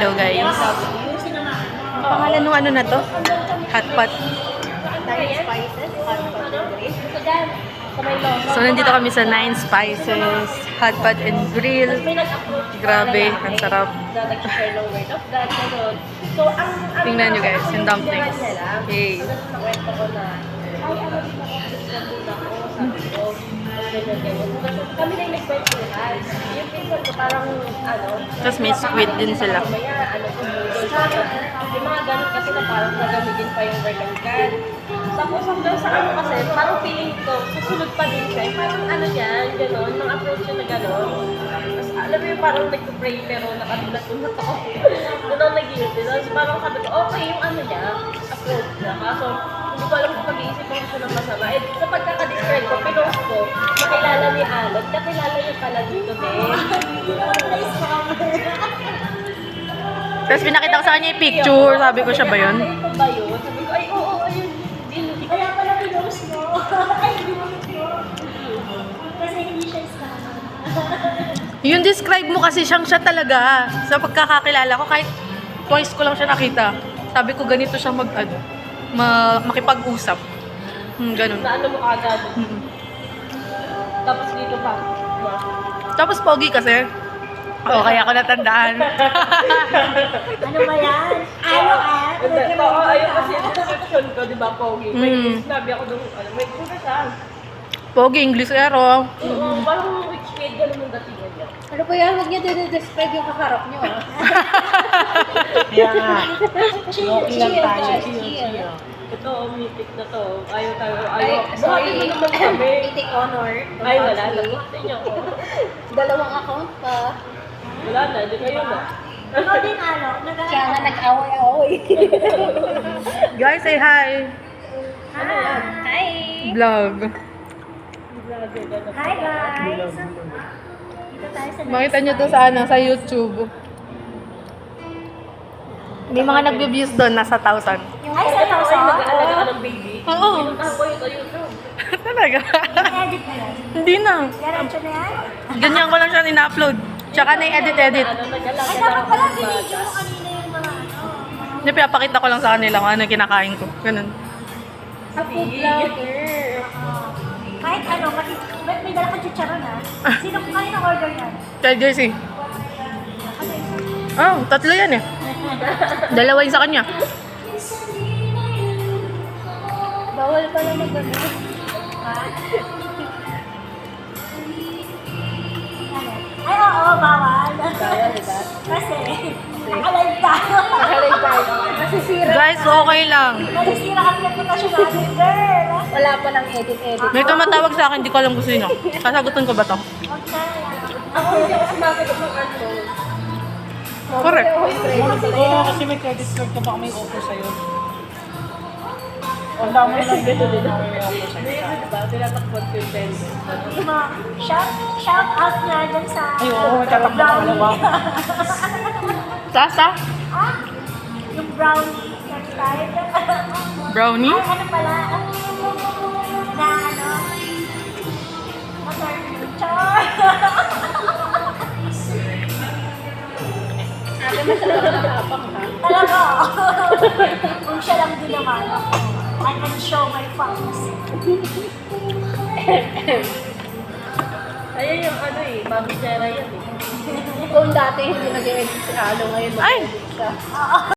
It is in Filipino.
Hello guys. Pangalan nung ano na to? Hot pot. So nandito kami sa 9 Spices Hot Pot and Grill. Grabe, ang sarap. Tingnan nyo guys, yung dumplings. Yay. Kami na yung nagkwentuhan. Yung pinsan ko parang Tapos may squid din sila. Yung mga ganun kasi na parang nagamitin pa yung working card. Tapos hanggang sa ano kasi, parang feeling ko, susunod pa din siya. Parang ano yan, gano'n, mga approach siya na gano'n. Tapos alam mo yung parang nag-pray pero nakatulat-tulat ako. Doon ako nag-guilty. Tapos parang sabi ko, okay yung ano niya, approach niya. Kaso, hindi ko alam kung mag-iisip ako siya ng masama. Eh, sa pagkakadescribe ko, pinost ko, nakilala ni Alot, kakilala niya pala dito din. Tapos pinakita ko sa kanya yung picture. Sabi ko, siya ba yun? Ito ba yun? Sabi ko, ay, oo, ayun. Hindi Kaya pala pinost mo. Ay, hindi mo pinost. Kasi hindi siya scammer. Yung describe mo kasi siyang siya talaga. Sa pagkakakilala ko, kahit twice ko lang siya nakita. Sabi ko, ganito siya makipag-usap. Ganun. na ano mo agad. Tapos dito pa. Tapos pogi kasi. Oo, kaya ko natandaan. Ano ba yan? Ano Oo, ayun kasi yung description ko, di ba, Pogi? May sinabi ako doon, may kuha siya. Pogi, English ero. Oo, parang rich kid, gano'n yung datingan niya. Ano ba yan? Huwag niya describe yung kaharap niyo. Kaya nga. Chill, Ilang tayo. chill. Ito, mythic na to. Ayaw tayo, Ay, sorry. Bakit mo naman kami? Take honor. Ay, wala. Nakuha niyo ako. Dalawang account pa. Wala na, di kayo na. Ikaw din ano? Kaya nga nag-away-away. Guys, say hi. Hi! Vlog. Hi guys! Dito tayo sa Makita nyo to sa YouTube. May mga nag-views doon, nasa 1,000. Yung ay, sa tao Nag-aalaga ka ng baby. Oo. Pinuntahan ko yun sa YouTube. Talaga? edit na yan. Hindi na. Diretso na yan? Ganyan ko lang siya in-upload. Tsaka na-edit-edit. Ay, dapat pala binidyo mo kanina yung mga ano. Pinapakita ko lang sa kanila kung ano yung kinakain ko. Ganun. Sa food vlogger. Kahit ano, may dala ka chicharon ha. Sino kayo na order yan? Kay Jersey. Ano isa? Oh, 3 yan eh. 2 yung sa kanya. Bawal pala na gano'n. Ha? Ay, oo, bawal. Kaya, diba? Kasi, nakalive tayo. Nakalig tayo. Nasisira. Guys, okay lang. Nasisira kami ng reputasyon natin, girl. Wala pa ng edit-edit. May tumatawag sa akin, di ko alam kung sino. Sasagutin ko ba to? Okay. Ako hindi ako sumasagot ng ano. Correct. Oo, kasi may credit card ka baka may offer sa'yo. Wala mo lang dito din. May offer sa'yo. Hindi, diba? Tinatakbot ko yung penny. Shout out nga dyan sa... Ay, oo, may tatakbo ka. Alam ba? Sasa? Ah? Yung brownie certified. Brownie? Ay, ano pala? Na ano? Masarap. Char! Talaga. Kung siya lang din naman ako, I can show my fans. Ayun yung ano eh, Mami Jera yan eh. Kung dati hindi nag-edit si Alo, ngayon Ay! mag-edit siya.